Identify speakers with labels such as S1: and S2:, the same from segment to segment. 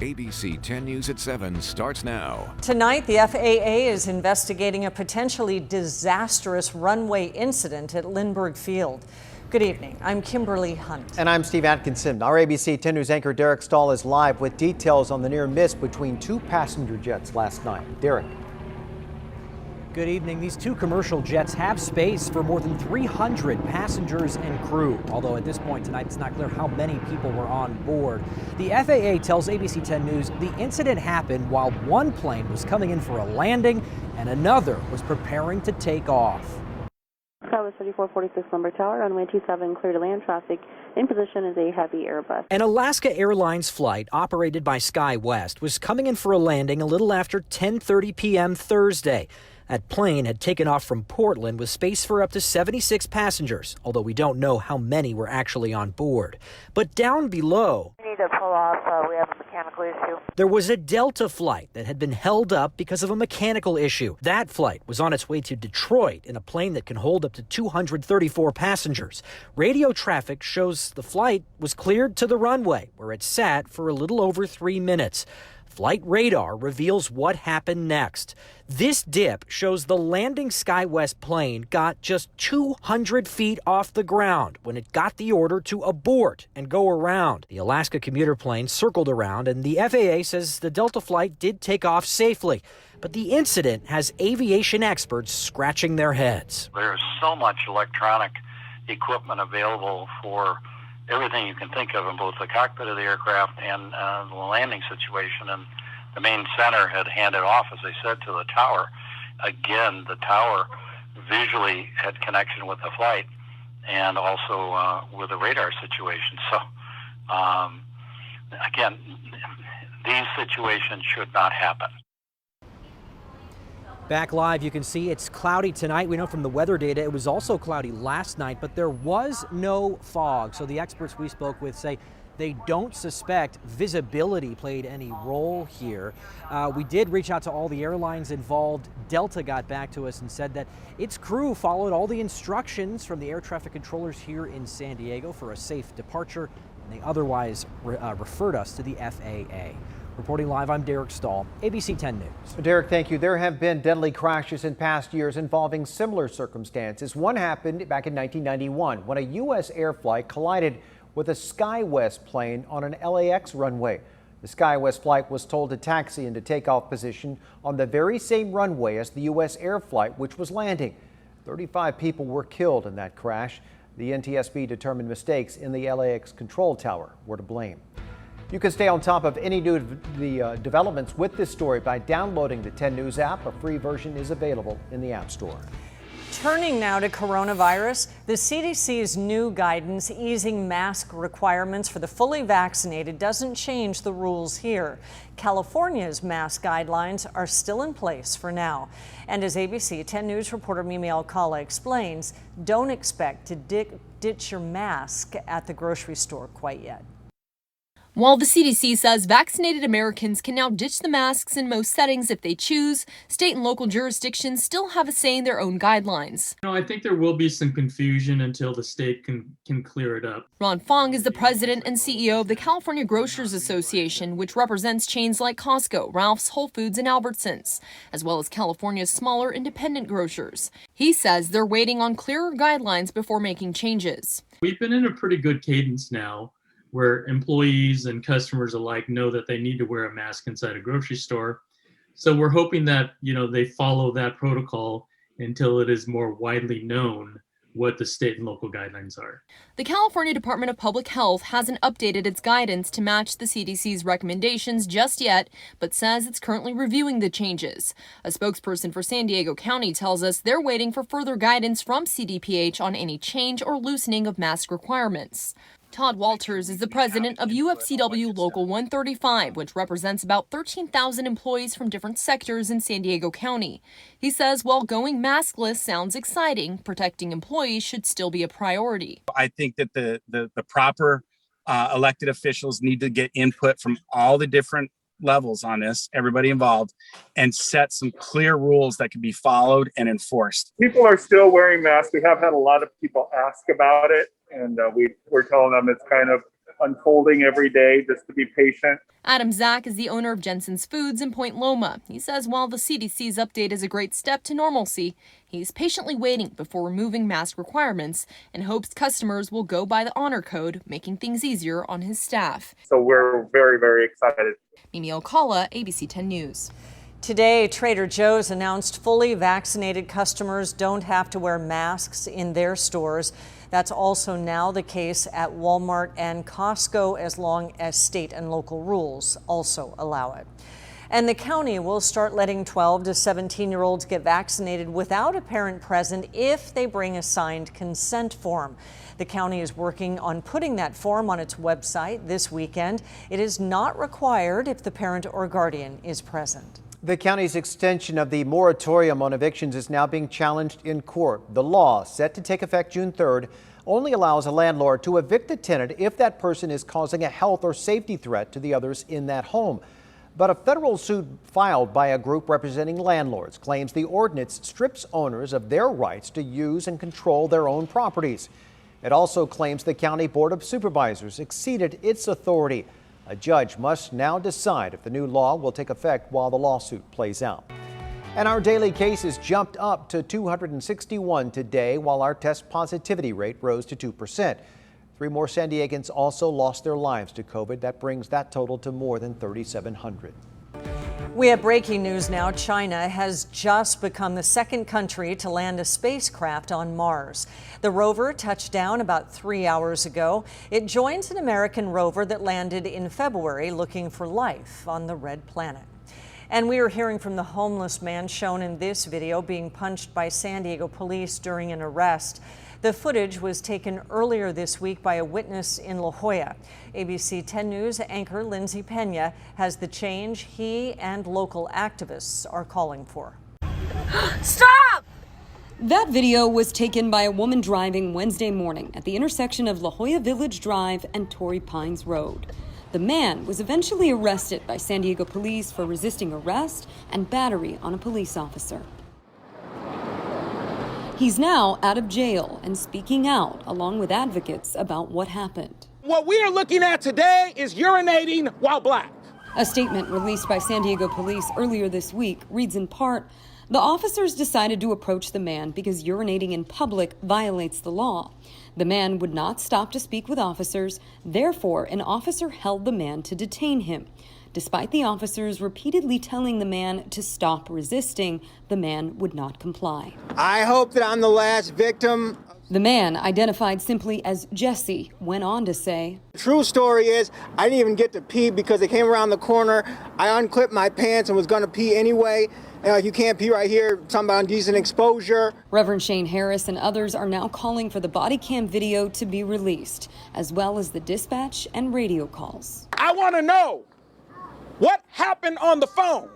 S1: ABC 10 News at 7 starts now.
S2: Tonight, the FAA is investigating a potentially disastrous runway incident at Lindbergh Field. Good evening. I'm Kimberly Hunt.
S3: And I'm Steve Atkinson. Our ABC 10 News anchor Derek Stahl is live with details on the near miss between two passenger jets last night. Derek.
S4: Good evening. These two commercial jets have space for more than 300 passengers and crew. Although at this point tonight, it's not clear how many people were on board. The FAA tells ABC 10 News the incident happened while one plane was coming in for a landing and another was preparing to take off.
S5: Southwest 3446 Lumber Tower, runway 27, clear to land. Traffic in position is a heavy Airbus.
S4: An Alaska Airlines flight operated by SkyWest was coming in for a landing a little after 10:30 p.m. Thursday. That plane had taken off from Portland with space for up to 76 passengers, although we don't know how many were actually on board. But down below,
S5: We need to pull off. We have a mechanical issue.
S4: there was a Delta flight that had been held up because of a mechanical issue. That flight was on its way to Detroit in a plane that can hold up to 234 passengers. Radio traffic shows the flight was cleared to the runway, where it sat for a little over 3 minutes. Flight radar reveals what happened next. This dip shows the landing SkyWest plane got just 200 feet off the ground when it got the order to abort and go around. The Alaska commuter plane circled around, and the FAA says the Delta flight did take off safely. But the incident has aviation experts scratching their heads.
S6: There's so much electronic equipment available for everything you can think of in both the cockpit of the aircraft and the landing situation. And the main center had handed off, as I said, to the tower. Again, the tower visually had connection with the flight and also with the radar situation. So, again, these situations should not happen.
S4: Back live, you can see it's cloudy tonight. We know from the weather data it was also cloudy last night, but there was no fog. So the experts we spoke with say they don't suspect visibility played any role here. We did reach out to all the airlines involved. Delta got back to us and said that its crew followed all the instructions from the air traffic controllers here in San Diego for a safe departure, and they otherwise referred us to the FAA. Reporting live, I'm Derek Stahl, ABC 10 News.
S3: Derek, thank you. There have been deadly crashes in past years involving similar circumstances. One happened back in 1991 when a U.S. air flight collided with a SkyWest plane on an LAX runway. The SkyWest flight was told to taxi into takeoff position on the very same runway as the U.S. air flight which was landing. 35 people were killed in that crash. The NTSB determined mistakes in the LAX control tower were to blame. You can stay on top of any new developments with this story by downloading the 10 News app. A free version is available in the App Store.
S2: Turning now to coronavirus, the CDC's new guidance easing mask requirements for the fully vaccinated doesn't change the rules here. California's mask guidelines are still in place for now. And as ABC 10 News reporter Mimi Alcala explains, don't expect to ditch your mask at the grocery store quite yet.
S7: While the CDC says vaccinated Americans can now ditch the masks in most settings if they choose, state and local jurisdictions still have a say in their own guidelines.
S8: I think there will be some confusion until the state can clear it up.
S7: Ron Fong is the president and CEO of the California Grocers Association, which represents chains like Costco, Ralph's, Whole Foods, and Albertsons, as well as California's smaller independent grocers. He says they're waiting on clearer guidelines before making changes.
S8: We've been in a pretty good cadence now, where employees and customers alike know that they need to wear a mask inside a grocery store. So we're hoping that, they follow that protocol until it is more widely known what the state and local guidelines are.
S7: The California Department of Public Health hasn't updated its guidance to match the CDC's recommendations just yet, but says it's currently reviewing the changes. A spokesperson for San Diego County tells us they're waiting for further guidance from CDPH on any change or loosening of mask requirements. Todd Walters is the president of UFCW Local 135, which represents about 13,000 employees from different sectors in San Diego County. He says while going maskless sounds exciting, protecting employees should still be a priority.
S9: I think that the proper elected officials need to get input from all the different levels on this, everybody involved, and set some clear rules that can be followed and enforced.
S10: People are still wearing masks. We have had a lot of people ask about it, and we're telling them it's kind of unfolding every day, just to be patient.
S7: Adam Zach is the owner of Jensen's Foods in Point Loma. He says while the CDC's update is a great step to normalcy, he's patiently waiting before removing mask requirements and hopes customers will go by the honor code, making things easier on his staff.
S10: So we're very, very excited.
S7: Mimi Alcala, ABC 10 News.
S2: Today, Trader Joe's announced fully vaccinated customers don't have to wear masks in their stores. That's also now the case at Walmart and Costco, as long as state and local rules also allow it. And the county will start letting 12 to 17-year-olds get vaccinated without a parent present if they bring a signed consent form. The county is working on putting that form on its website this weekend. It is not required if the parent or guardian is present.
S3: The county's extension of the moratorium on evictions is now being challenged in court. The law, set to take effect June 3rd, only allows a landlord to evict a tenant if that person is causing a health or safety threat to the others in that home. But a federal suit filed by a group representing landlords claims the ordinance strips owners of their rights to use and control their own properties. It also claims the County Board of Supervisors exceeded its authority. A judge must now decide if the new law will take effect while the lawsuit plays out. And our daily cases jumped up to 261 today, while our test positivity rate rose to 2%. 3 more San Diegans also lost their lives to COVID. That brings that total to more than 3,700.
S2: We have breaking news now. China has just become the second country to land a spacecraft on Mars. The rover touched down about 3 hours ago. It joins an American rover that landed in February looking for life on the red planet. And we are hearing from the homeless man shown in this video being punched by San Diego police during an arrest. The footage was taken earlier this week by a witness in La Jolla. ABC 10 News anchor Lindsay Pena has the change he and local activists are calling for.
S11: Stop! That video was taken by a woman driving Wednesday morning at the intersection of La Jolla Village Drive and Torrey Pines Road. The man was eventually arrested by San Diego police for resisting arrest and battery on a police officer. He's now out of jail and speaking out along with advocates about what happened.
S12: What we are looking at today is urinating while black.
S11: A statement released by San Diego police earlier this week reads in part, the officers decided to approach the man because urinating in public violates the law. The man would not stop to speak with officers. Therefore, an officer held the man to detain him. Despite the officers repeatedly telling the man to stop resisting, the man would not comply.
S12: I hope that I'm the last victim.
S11: The man, identified simply as Jesse, went on to say,
S12: The true story is I didn't even get to pee because they came around the corner. I unclipped my pants and was going to pee anyway. You can't pee right here, talking about indecent exposure.
S11: Reverend Shane Harris and others are now calling for the body cam video to be released, as well as the dispatch and radio calls.
S12: I want to know what happened on the phone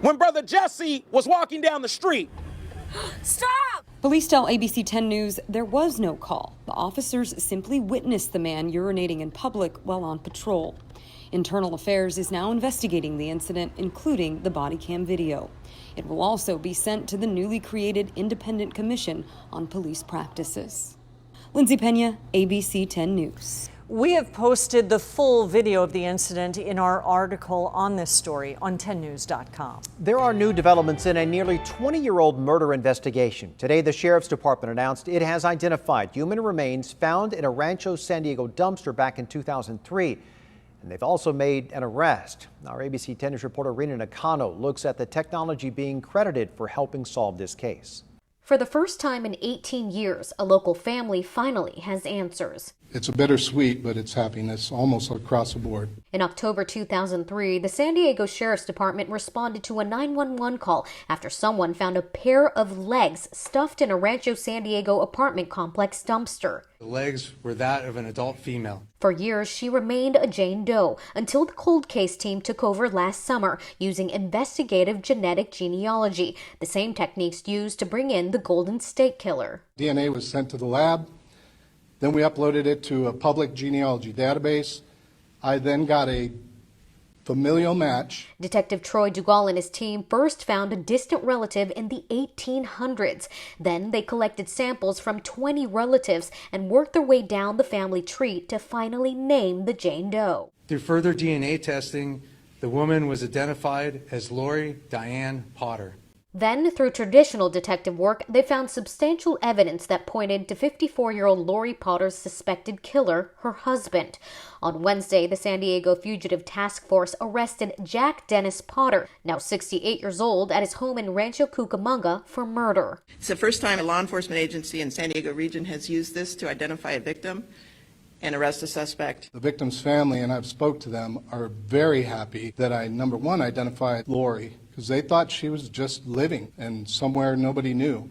S12: when Brother Jesse was walking down the street.
S11: Stop! Police tell ABC 10 News there was no call. The officers simply witnessed the man urinating in public while on patrol. Internal Affairs is now investigating the incident, including the body cam video. It will also be sent to the newly created Independent Commission on Police Practices. Lindsay Pena, ABC 10 News.
S2: We have posted the full video of the incident in our article on this story on 10news.com.
S3: There are new developments in a nearly 20-year-old murder investigation. Today, the Sheriff's Department announced it has identified human remains found in a Rancho San Diego dumpster back in 2003. And they've also made an arrest. Our ABC 10 News reporter Rena Nakano looks at the technology being credited for helping solve this case.
S13: For the first time in 18 years, a local family finally has answers.
S14: It's a bittersweet, but it's happiness almost across the board.
S13: In October 2003, the San Diego Sheriff's Department responded to a 911 call after someone found a pair of legs stuffed in a Rancho San Diego apartment complex dumpster.
S15: The legs were that of an adult female.
S13: For years, she remained a Jane Doe until the cold case team took over last summer using investigative genetic genealogy, the same techniques used to bring in the Golden State Killer.
S14: DNA was sent to the lab. Then we uploaded it to a public genealogy database. I then got a familial match.
S13: Detective Troy Dugal and his team first found a distant relative in the 1800s. Then they collected samples from 20 relatives and worked their way down the family tree to finally name the Jane Doe.
S15: Through further DNA testing, the woman was identified as Lori Diane Potter.
S13: Then, through traditional detective work, they found substantial evidence that pointed to 54-year-old Lori Potter's suspected killer, her husband. On Wednesday, the San Diego Fugitive Task Force arrested Jack Dennis Potter, now 68 years old, at his home in Rancho Cucamonga for murder.
S16: It's the first time a law enforcement agency in San Diego region has used this to identify a victim and arrest a suspect.
S14: The victim's family, and I've spoke to them, are very happy that I, number one, identified Lori, because they thought she was just living and somewhere nobody knew.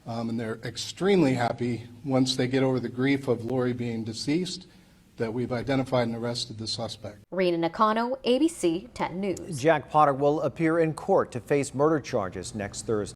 S14: And they're extremely happy once they get over the grief of Lori being deceased that we've identified and arrested the suspect.
S13: Rena Nakano, ABC 10 News.
S3: Jack Potter will appear in court to face murder charges next Thursday.